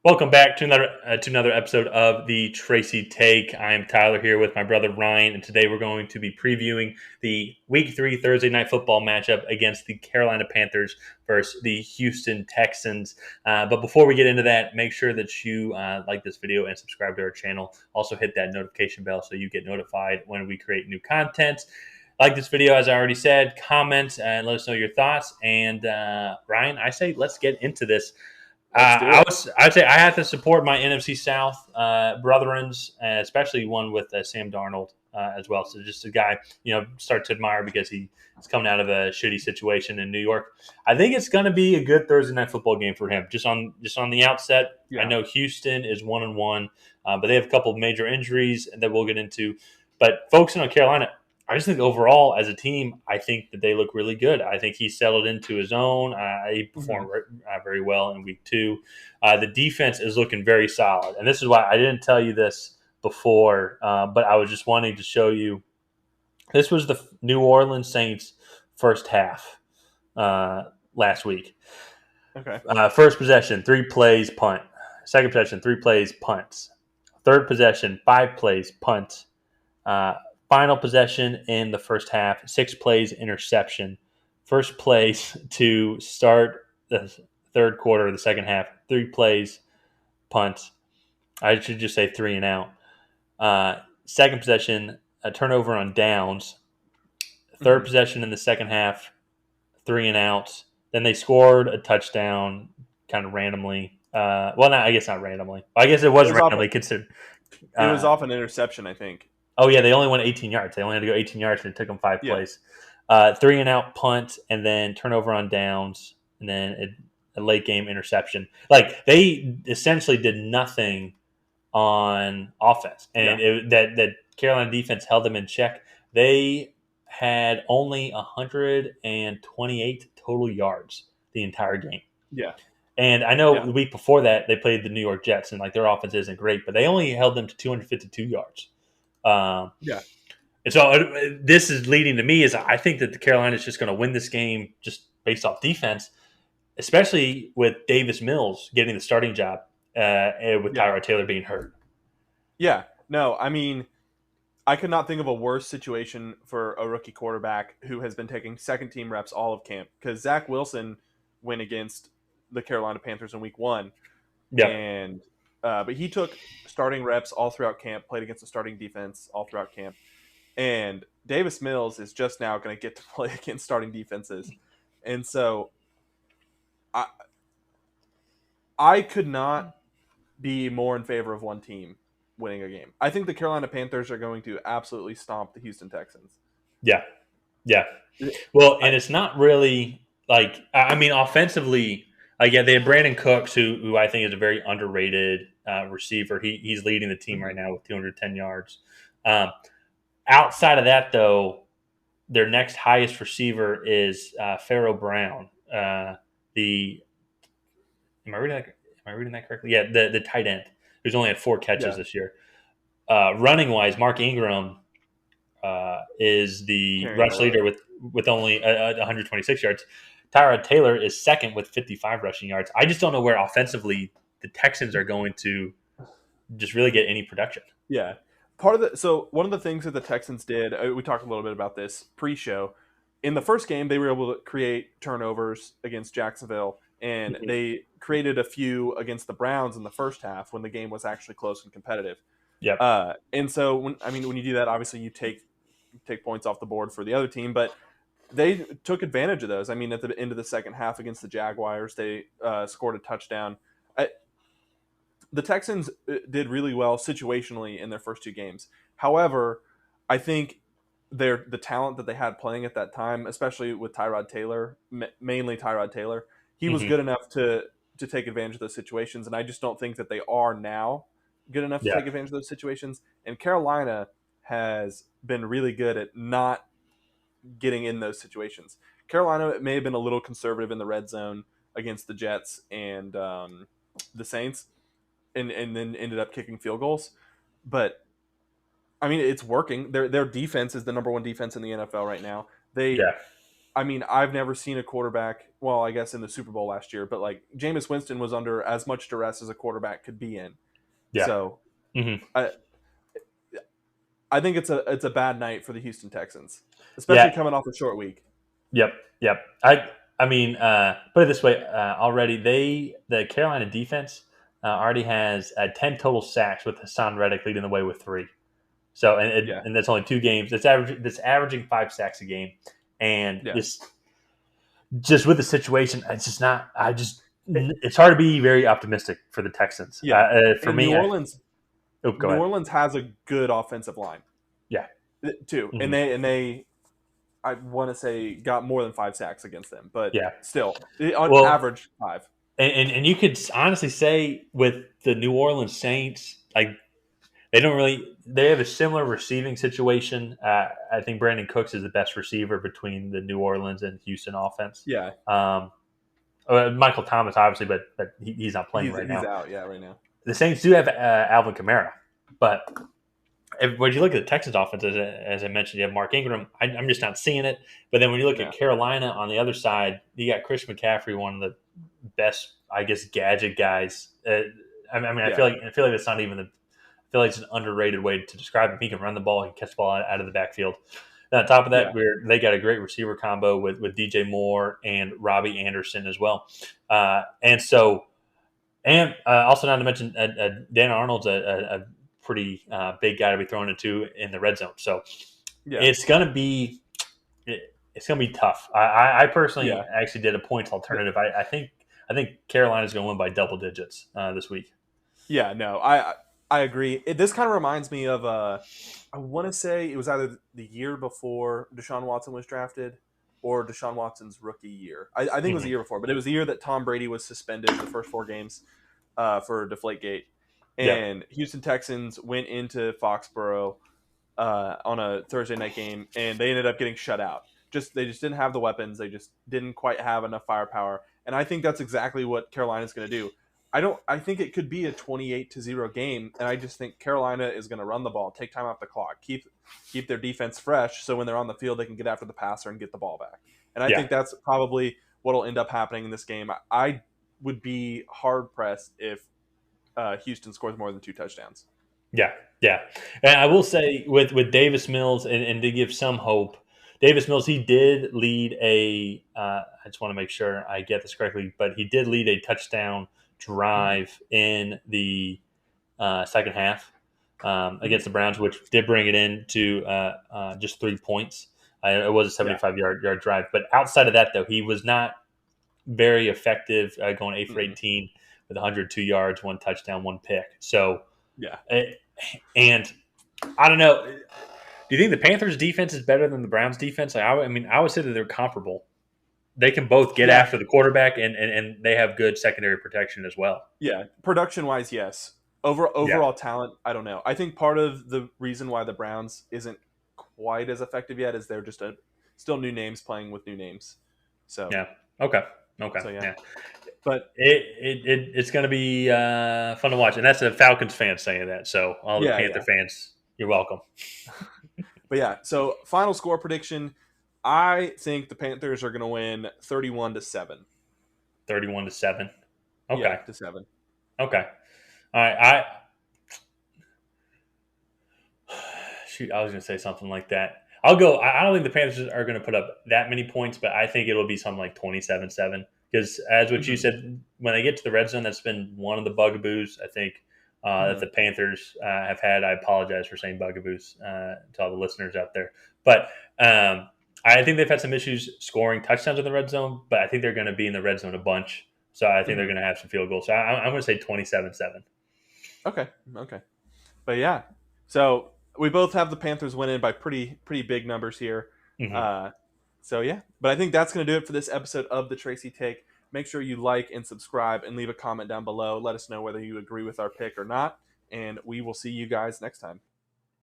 Welcome back to another episode of the Tracy Take. I am Tyler here with my brother Ryan, and today we're going to be previewing the Week 3 Thursday Night Football matchup against the Carolina Panthers versus the Houston Texans. But before we get into that, make sure that you like this video and subscribe to our channel. Also hit that notification bell so you get notified when we create new content. Like this video, as I already said, comment and let us know your thoughts. And Ryan, I say let's get into this. Let's do it. I'd say I have to support my NFC South brethrens, especially one with Sam Darnold as well. So just a guy, start to admire because he's coming out of a shitty situation in New York. I think it's going to be a good Thursday night football game for him. Just on the outset, Yeah. I know Houston is 1-1, but they have a couple of major injuries that we'll get into. But focusing on Carolina, I just think overall, as a team, I think that they look really good. I think he settled into his own. He performed very well in week 2. The defense is looking very solid. And this is why I didn't tell you this before, but I was just wanting to show you. This was the New Orleans Saints first half last week. Okay. First possession, 3 plays, punt. Second possession, 3 plays, punts. Third possession, 5 plays, punt. Final possession in the first half, 6 plays, interception. First plays to start the third quarter of the second half, 3 plays, punt. I should just say 3 and out. Second possession, a turnover on downs. Third possession in the second half, 3 and outs. Then they scored a touchdown kind of randomly. I guess not randomly. I guess it was randomly considered. It was off an interception, I think. Oh, yeah, they only went 18 yards. They only had to go 18 yards, and it took them 5 plays. 3 and out punt, and then turnover on downs, and then a late game interception. Like, they essentially did nothing on offense, and that Carolina defense held them in check. They had only 128 total yards the entire game. Yeah. And I know the week before that, they played the New York Jets, and, their offense isn't great, but they only held them to 252 yards. And so this is leading to me is I think that the Carolina is just going to win this game just based off defense, especially with Davis Mills getting the starting job with Tyrod Taylor being hurt. Yeah. No, I mean, I could not think of a worse situation for a rookie quarterback who has been taking second-team reps all of camp, because Zach Wilson went against the Carolina Panthers in week 1. Yeah. But he took starting reps all throughout camp, played against the starting defense all throughout camp. And Davis Mills is just now going to get to play against starting defenses. And so I could not be more in favor of one team winning a game. I think the Carolina Panthers are going to absolutely stomp the Houston Texans. Yeah. Yeah. Well, and it's not really offensively, they had Brandin Cooks, who I think is a very underrated receiver. He's leading the team right now with 210 yards. Outside of that, though, their next highest receiver is Pharaoh Brown. Am I reading that correctly? Yeah, the tight end, who's only had 4 catches this year. Running wise, Mark Ingram is the rush leader with only 126 yards. Tyrod Taylor is second with 55 rushing yards. I just don't know where offensively the Texans are going to just really get any production. Yeah. One of the things that the Texans did, we talked a little bit about this pre-show. In the first game, they were able to create turnovers against Jacksonville, and they created a few against the Browns in the first half when the game was actually close and competitive. Yeah. And so when you do that, obviously you take points off the board for the other team, but they took advantage of those. I mean, at the end of the second half against the Jaguars, they scored a touchdown. The Texans did really well situationally in their first 2 games. However, I think the talent that they had playing at that time, especially with Tyrod Taylor, mainly Tyrod Taylor, he was good enough to take advantage of those situations, and I just don't think that they are now good enough to take advantage of those situations. And Carolina has been really good at not getting in those situations. Carolina may have been a little conservative in the red zone against the Jets and the Saints, and then ended up kicking field goals. But I mean, it's working. Their defense is the number 1 defense in the NFL right now. I mean, I've never seen a quarterback. Well, I guess in the Super Bowl last year, but like Jameis Winston was under as much duress as a quarterback could be in. Yeah. So Hmm. I I think it's a bad night for the Houston Texans, especially Yeah. coming off a short week. Yep. Yep. I mean, put it this way: already the Carolina defense already has 10 total sacks with Hassan Reddick leading the way with 3. So Yeah, and that's only 2 games. That's averaging 5 sacks a game, and yeah, just with the situation, it's just not. It's hard to be very optimistic for the Texans. yeah. For And me, go New ahead. Orleans has a good offensive line Yeah. too, and Hmm. they I want to say got more than 5 sacks against them, but Yeah. still on Well, average 5. and you could honestly say with the New Orleans Saints, like they don't really. They have a similar receiving situation. I think Brandin Cooks is the best receiver between the New Orleans and Houston offense. Yeah, Um, Michael Thomas, obviously, but he's not playing right he's now. out. Yeah, right now. The Saints do have Alvin Kamara, but when you look at the Texans offense, as I mentioned, you have Mark Ingram. I'm just not seeing it. But then when you look Yeah, at Carolina on the other side, you got Chris McCaffrey, one of the best, I guess, gadget guys. I yeah, feel like that's not even I feel like it's an underrated way to describe him. He can run the ball, he can catch the ball out of the backfield. And on top of that, yeah. they got a great receiver combo with DJ Moore and Robbie Anderson as well. And so, and also not to mention, Dan Arnold's a pretty big guy to be thrown into in the red zone. So Yeah, it's gonna be it's gonna be tough. I personally yeah, actually did a points alternative. I think Carolina's gonna win by double digits this week. yeah. No, I agree. This kind of reminds me of I want to say it was either the year before Deshaun Watson was drafted or Deshaun Watson's rookie year. I think it was the Hmm. year before, but it was the year that Tom Brady was suspended the first 4 games for Deflategate, Yeah, and Houston Texans went into Foxborough on a Thursday night game, and they ended up getting shut out. They just didn't have the weapons. They just didn't quite have enough firepower. And I think that's exactly what Carolina's going to do. I think it could be a 28-0 game, and I just think Carolina is going to run the ball, take time off the clock, keep their defense fresh, so when they're on the field, they can get after the passer and get the ball back. And I yeah. think that's probably what'll end up happening in this game. I would be hard pressed if Houston scores more than 2 touchdowns. Yeah, yeah. And I will say with Davis Mills, and to give some hope, Davis Mills, he did lead a. I just want to make sure I get this correctly, but he did lead a touchdown Mm-hmm. drive in the second half Mm-hmm. against the Browns, which did bring it in to just 3 points. It was a Yeah. 75 yard drive, but outside of that, though, he was not very effective going 8 for Mm-mm. 18 with 102 yards, 1 touchdown, 1 pick. So. Yeah. Uh, and I don't know. Do you think the Panthers' defense is better than the Browns' defense? I mean, I would say that they're comparable. They can both get Yeah. after the quarterback, and they have good secondary protection as well. Yeah. Production wise, yes. Yeah, Overall talent, I don't know. I think part of the reason why the Browns isn't quite as effective yet is they're just still new names playing with new names. So yeah. Okay, okay, so yeah. yeah. But It's going to be fun to watch, and that's a Falcons fan saying that. So all the yeah, Panther yeah. fans, you're welcome. But yeah, so final score prediction, I think the Panthers are gonna win 31-7. 31-7. Yeah, Okay, to 7. okay. All right. Shoot, I was going to say something like that. I'll go. I don't think the Panthers are going to put up that many points, but I think it'll be something like 27-7. Because as what you Mm-hmm. said, when they get to the red zone, that's been one of the bugaboos, I think, that Mm-hmm. the Panthers have had. I apologize for saying bugaboos to all the listeners out there. But I think they've had some issues scoring touchdowns in the red zone, but I think they're going to be in the red zone a bunch. So I think they're Mm-hmm. going to have some field goals. So I'm going to say 27-7. Okay. Okay. But yeah, so we both have the Panthers winning by pretty big numbers here. Mm-hmm. Uh, so yeah, but I think that's going to do it for this episode of the Tracy Take. Make sure you like and subscribe and leave a comment down below. Let us know whether you agree with our pick or not, and we will see you guys next time.